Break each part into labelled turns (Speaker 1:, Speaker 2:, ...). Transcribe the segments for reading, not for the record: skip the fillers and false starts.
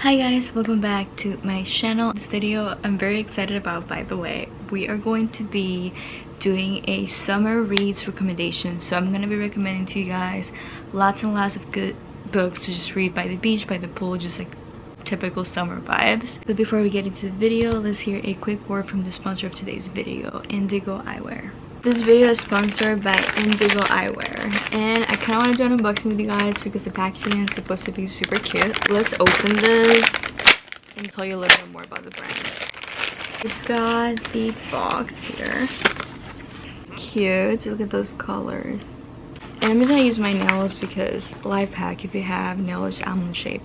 Speaker 1: Hi guys, welcome back to my channel. This video I'm very excited about, by the way. We are going to be doing a summer reads recommendation. So I'm going to be recommending to you guys lots and lots of good books to just read by the beach, by the pool, just like typical summer vibes. But before we get into the video, let's hear a quick word from the sponsor of today's video, Indigo Eyewear. This video is sponsored by Indigo Eyewear, and I kind of want to do an unboxing with you guys because the packaging is supposed to be super cute. Let's open this and tell you a little bit more about the brand. We've got the box here. Cute, look at those colors. And I'm just gonna use my nails because life hack, if you have nails almond shape,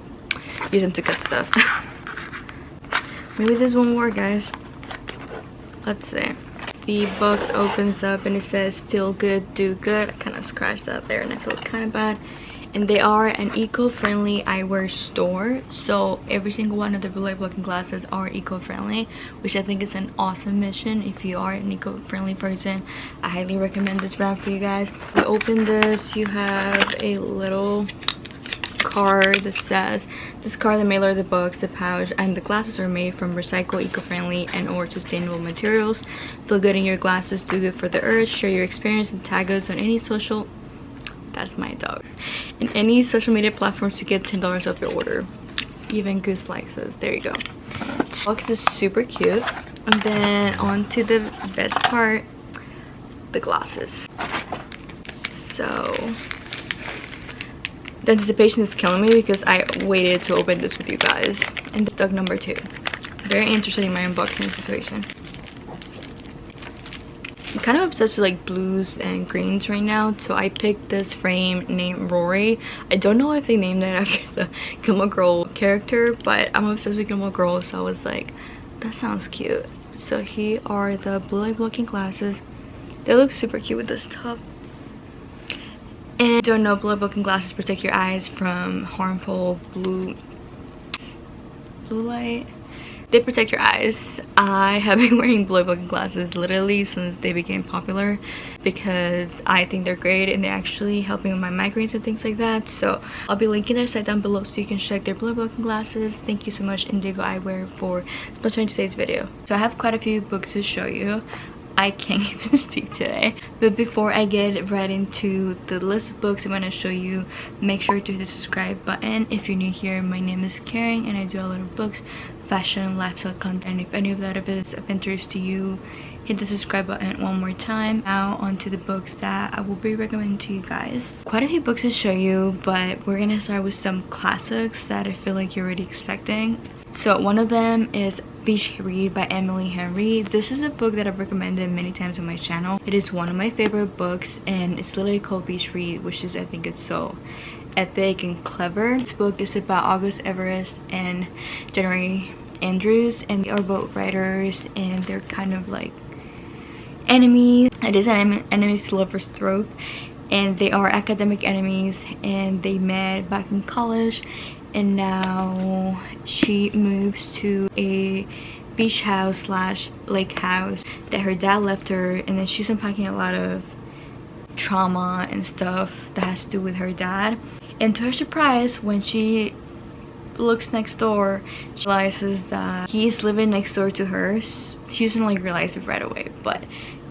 Speaker 1: use them to cut stuff. Maybe this won't work, guys. Let's see. The box opens up and it says feel good, do good. I kind of scratched that there and I feel kind of bad. And they are an eco-friendly eyewear store, so every single one of the blue light blocking glasses are eco-friendly, which I think is an awesome mission. If you are an eco-friendly person, I highly recommend this brand for you guys. You open this, you have a little card that says this card, the mailer, the books, the pouch, and the glasses are made from recycled, eco-friendly, and or sustainable materials. Feel good in your glasses, do good for the earth, share your experience, and tag us on any social, that's my dog, in any social media platforms to get $10 off your order. Even Goose likes us. There you go. The box is super cute. And then on to the best part, the glasses. So the anticipation is killing me because I waited to open this with you guys. And this is dog number 2. Very interested in my unboxing situation. I'm kind of obsessed with like blues and greens right now, so I picked this frame named Rory. I don't know if they named it after the Gilmore Girl character, but I'm obsessed with Gilmore Girl, so I was like, that sounds cute. So here are the blue light blocking glasses. They look super cute with this top. And don't know, blue light blocking glasses protect your eyes from harmful blue light. They protect your eyes. I have been wearing blue light blocking glasses literally since they became popular because I think they're great and they're actually helping with my migraines and things like that. So I'll be linking their site down below so you can check their blue light blocking glasses. Thank you so much, Indigo Eyewear, for sponsoring today's video. So I have quite a few books to show you. I can't even speak today, but before I get right into the list of books I'm going to show you, make sure to hit the subscribe button. If you're new here, my name is Karen and I do a lot of books, fashion, lifestyle content. If any of that is of interest to you, hit the subscribe button one more time. Now onto the books that I will be recommending to you guys. Quite a few books to show you, but we're gonna start with some classics that I feel like you're already expecting. So one of them is Beach Read by Emily Henry. This is a book that I've recommended many times on my channel. It is one of my favorite books and it's literally called Beach Read, which is, I think it's so epic and clever. This book is about August Everest and January Andrews, and they are both writers and they're kind of like enemies. It is an enemies to lovers trope, and they are academic enemies and they met back in college, and now she moves to a beach house slash lake house that her dad left her, and then she's unpacking a lot of trauma and stuff that has to do with her dad. And to her surprise, when she looks next door, she realizes that he's living next door to her. She doesn't like realize it right away, but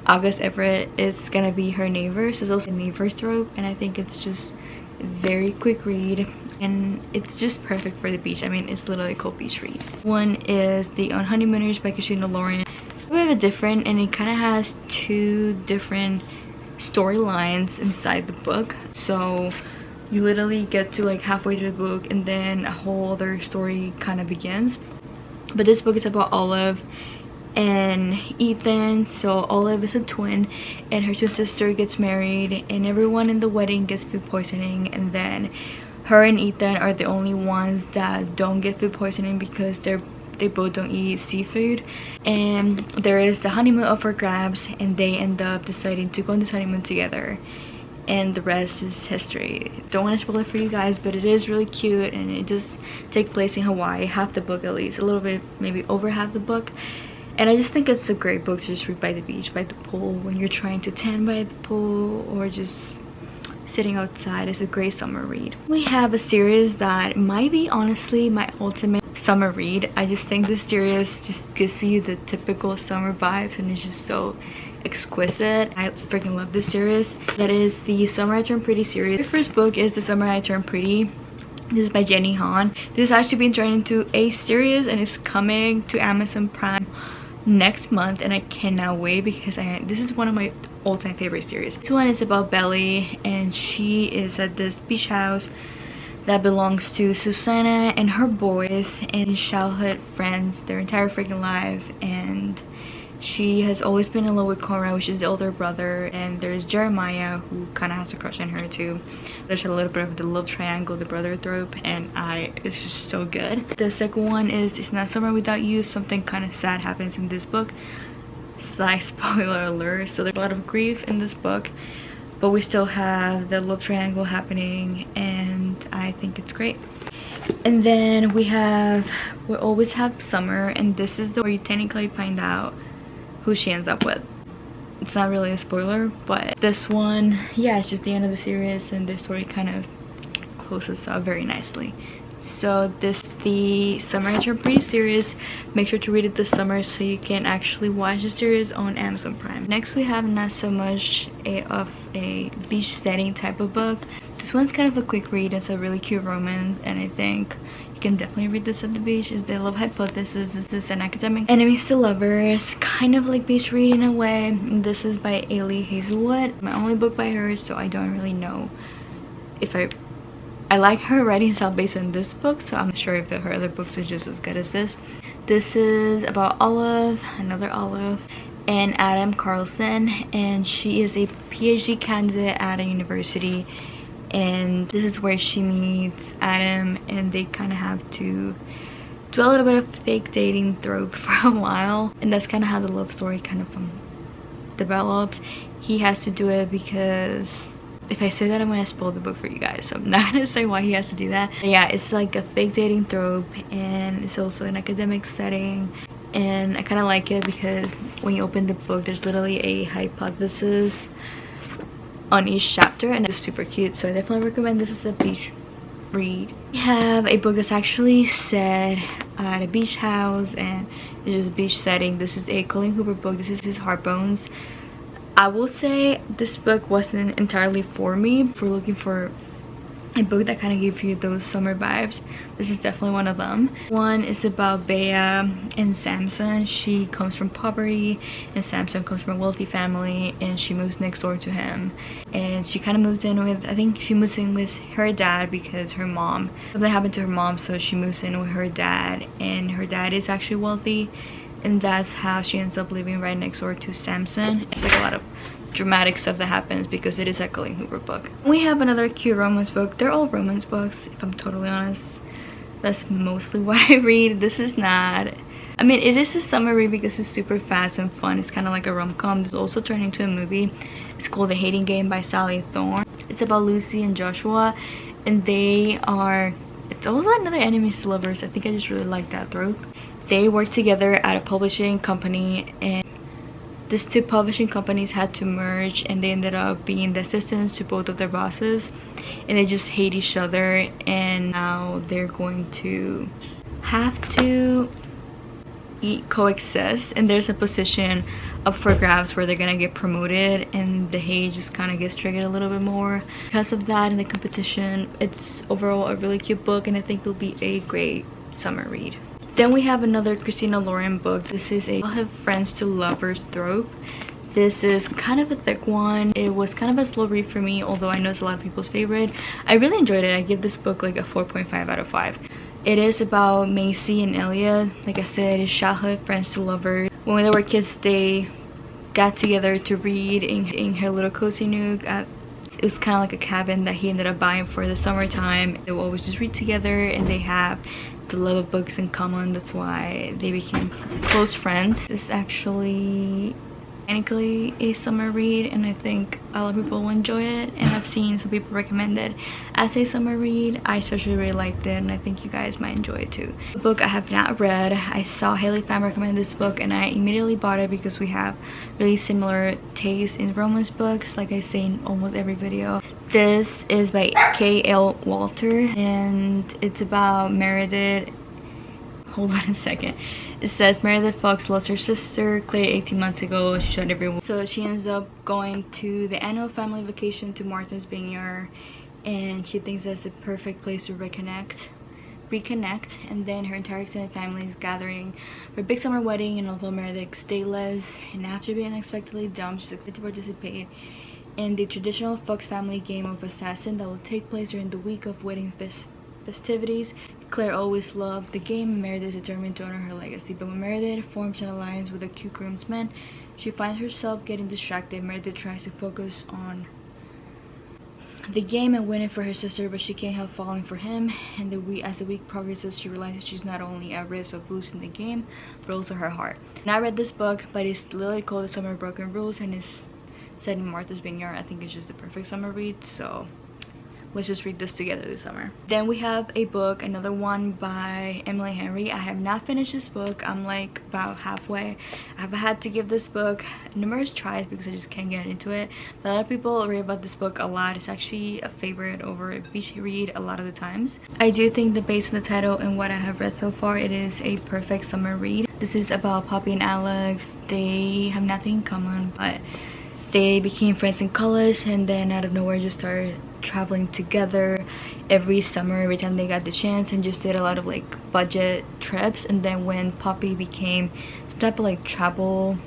Speaker 1: August Everett is gonna be her neighbor, so it's also a neighbor's trope, and I think it's just a very quick read and it's just perfect for the beach. I mean, it's literally called Beach Read. One is the On Honeymooners by Christina Lauren. It's a bit different and it kind of has 2 different storylines inside the book, so you literally get to like halfway through the book and then a whole other story kind of begins. But this book is about Olive and Ethan. So Olive is a twin and her twin sister gets married and everyone in the wedding gets food poisoning, and then her and Ethan are the only ones that don't get food poisoning because they both don't eat seafood. And there is the honeymoon up for grabs and they end up deciding to go on this honeymoon together, and the rest is history. Don't want to spoil it for you guys, but it is really cute and it does take place in Hawaii, half the book at least, a little bit, maybe over half the book. And I just think it's a great book to just read by the beach, by the pool, when you're trying to tan by the pool or just sitting outside. Is a great summer read. We have a series that might be honestly my ultimate summer read. I just think this series just gives you the typical summer vibes and it's just so exquisite. I freaking love this series. That is the Summer I Turned Pretty series. The first book is The Summer I Turned Pretty. This is by Jenny Han. This has actually been turned into a series and it's coming to Amazon Prime next month, and I cannot wait because this is one of my all-time favorite series. This one is about Belly, and she is at this beach house that belongs to Susanna and her boys and childhood friends their entire freaking life. And she has always been in love with Conrad, which is the older brother, and there's Jeremiah, who kind of has a crush on her too. There's a little bit of the love triangle, the brother trope, and it's just so good. The second one is It's Not Summer Without You. Something kind of sad happens in this book. Like, spoiler alert, so there's a lot of grief in this book, but we still have the love triangle happening, and I think it's great. And then we always have Summer, and this is where you technically find out who she ends up with. It's not really a spoiler, but this one, yeah, it's just the end of the series, and this story kind of closes up very nicely. So this, the Summer I Turned Pretty series. Make sure to read it this summer so you can actually watch the series on Amazon Prime. Next we have not so much of a beach setting type of book. This one's kind of a quick read. It's a really cute romance, and I think you can definitely read this at the beach. Is The Love Hypothesis. This is an academic enemies to lovers, kind of like beach read in a way. This is by Ailey Hazelwood, my only book by her, so I don't really know if I like her writing style based on this book, so I'm not sure if her other books are just as good as this. This is about Olive, another Olive, and Adam Carlson, and she is a PhD candidate at a university, and this is where she meets Adam, and they kind of have to do a little bit of fake dating trope for a while, and that's kind of how the love story kind of develops. He has to do it because if I say that, I'm gonna spoil the book for you guys, so I'm not gonna say why he has to do that. But yeah, it's like a fake dating trope, and it's also an academic setting, and I kind of like it because when you open the book, there's literally a hypothesis on each chapter, and it's super cute, so I definitely recommend this as a beach read. We have a book that's actually set at a beach house, and it's just a beach setting. This is a Colleen Hoover book. This is his Heartbones. I will say this book wasn't entirely for me. If we're looking for a book that kind of gives you those summer vibes, this is definitely one of them. One is about Bea and Samson. She comes from poverty and Samson comes from a wealthy family, and she moves next door to him, and she kind of moves in with, I think she moves in with her dad because her mom, something happened to her mom, so she moves in with her dad, and her dad is actually wealthy, and that's how she ends up living right next door to Samson. It's like a lot of dramatic stuff that happens because it is a Colleen Hoover book. We have another cute romance book. They're all romance books, if I'm totally honest. That's mostly what I read. This is not, I mean, it is a summer read because it's super fast and fun. It's kind of like a rom-com. It's also turned into a movie. It's called The Hating Game by Sally Thorne. It's about Lucy and Joshua, and they are, it's all about another enemies to lovers. I think I just really like that trope. They work together at a publishing company, and these two publishing companies had to merge, and they ended up being the assistants to both of their bosses, and they just hate each other, and now they're going to have to coexist, and there's a position up for grabs where they're gonna get promoted, and the hate just kind of gets triggered a little bit more because of that in the competition. It's overall a really cute book, and I think it'll be a great summer read. Then we have another Christina Lauren book. This is a I'll Have Friends to Lovers trope. This is kind of a thick one. It was kind of a slow read for me, although I know it's a lot of people's favorite. I really enjoyed it. I give this book like a 4.5 out of 5. It is about Macy and Elliot. Like I said, it's childhood friends to lovers. When they were kids, they got together to read in her little cozy nook. It was kind of like a cabin that he ended up buying for the summertime. They will always just read together, and they have the love of books in common. That's why they became close friends. It's actually technically a summer read, and I think a lot of people will enjoy it, and I've seen some people recommend it as a summer read. I especially really liked it, and I think you guys might enjoy it too. The book I have not read. I saw Haley Pham recommend this book, and I immediately bought it because we have really similar tastes in romance books, like I say in almost every video. This is by K.L. Walter, and it's about Meredith hold on a second. It says Meredith Fox lost her sister Claire 18 months ago. She showed everyone. So she ends up going to the annual family vacation to Martha's Vineyard, and she thinks that's the perfect place to reconnect. And then her entire extended family is gathering for a big summer wedding, and although Meredith stateless and after being unexpectedly dumped, she's excited to participate in the traditional Fox family game of assassin that will take place during the week of wedding festivities. Claire always loved the game, and Meredith is determined to honor her legacy. But when Meredith forms an alliance with a cute groomsman, she finds herself getting distracted. Meredith tries to focus on the game and win it for her sister, but she can't help falling for him. And as the week progresses, she realizes she's not only at risk of losing the game, but also her heart. And I read this book, but it's literally called The Summer of Broken Rules, and it's set in Martha's Vineyard. I think it's just the perfect summer read, so let's just read this together this summer. Then we have a book, another one by Emily Henry. I have not finished this book. I'm like about halfway. I've had to give this book numerous tries because I just can't get into it. But a lot of people read about this book a lot. It's actually a favorite over a beach read a lot of the times. I do think that based on the title and what I have read so far, it is a perfect summer read. This is about Poppy and Alex. They have nothing in common, but they became friends in college, and then out of nowhere just started traveling together every summer, every time they got the chance, and just did a lot of like budget trips. And then when Poppy became some type of like travel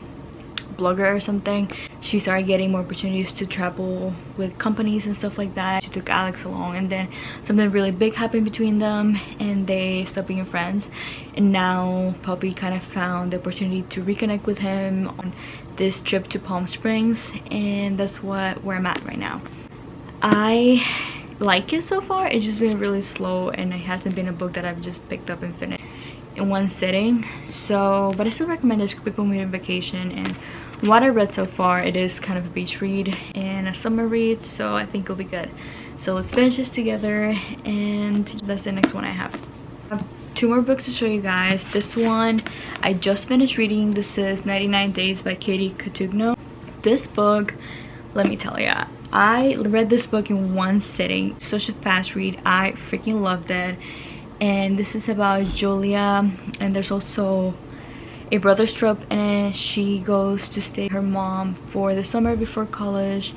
Speaker 1: blogger or something, she started getting more opportunities to travel with companies and stuff like that. She took Alex along, and then something really big happened between them and they stopped being friends. And now Poppy kind of found the opportunity to reconnect with him on this trip to Palm Springs, and that's where I'm at right now. I like it so far. It's just been really slow, and it hasn't been a book that I've just picked up and finished in one sitting. So, but I still recommend it. People meet on vacation, and what I read so far, it is kind of a beach read and a summer read, so I think it'll be good. So let's finish this together, and that's the next one I have. I have two more books to show you guys. This one I just finished reading. This is 99 Days by Katie Cotugno. This book, let me tell ya, I read this book in one sitting. Such a fast read. I freaking loved it. And this is about Julia, and there's also a brother's trip, and she goes to stay with her mom for the summer before college,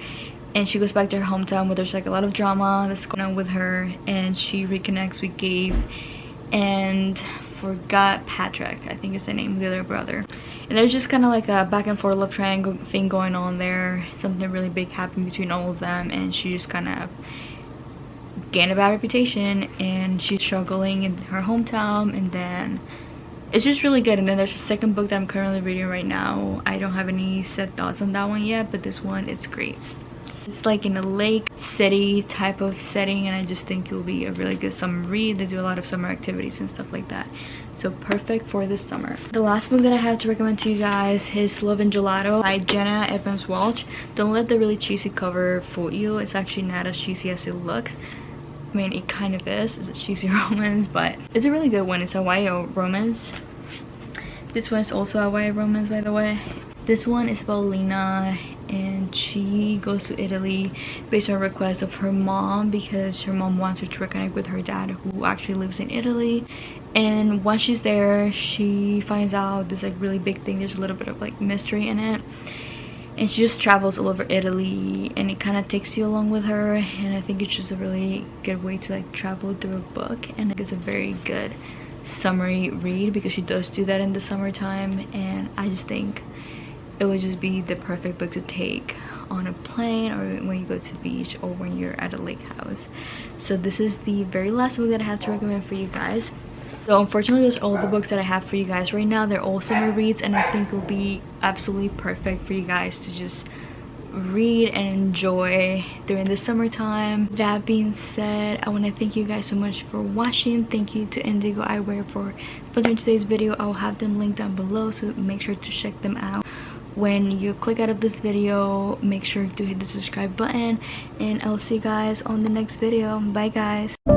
Speaker 1: and she goes back to her hometown where there's like a lot of drama that's going on with her, and she reconnects with Gabe and forgot Patrick, I think is the name of the other brother. And there's just kind of like a back and forth love triangle thing going on there. Something really big happened between all of them, and she just kind of gained a bad reputation, and she's struggling in her hometown. And then it's just really good. And then there's a second book that I'm currently reading right now. I don't have any set thoughts on that one yet, but this one, it's great. It's like in a lake city type of setting, and I just think it will be a really good summer read. They do a lot of summer activities and stuff like that, so perfect for this summer. The last book that I have to recommend to you guys is Love and Gelato by Jenna Evans Walsh. Don't let the really cheesy cover fool you. It's actually not as cheesy as it looks. I mean, it kind of is. It's a cheesy romance, but it's a really good one. It's a YA romance. This one is also a YA romance, by the way. This one is about Lena, and she goes to Italy based on a request of her mom, because her mom wants her to reconnect with her dad, who actually lives in Italy. And once she's there, she finds out this like really big thing. There's a little bit of like mystery in it, and she just travels all over Italy, and it kind of takes you along with her. And I think it's just a really good way to like travel through a book, and it's a very good summery read because she does do that in the summertime. And I just think it would just be the perfect book to take on a plane, or when you go to the beach, or when you're at a lake house. So this is the very last book that I have to recommend for you guys. So unfortunately, those are all the books that I have for you guys right now. They're all summer reads, and I think will be absolutely perfect for you guys to just read and enjoy during the summertime. That being said, I want to thank you guys so much for watching. Thank you to Indigo Eyewear for sponsoring today's video. I will have them linked down below, so make sure to check them out. When you click out of this video, make sure to hit the subscribe button, and I'll see you guys on the next video. Bye guys.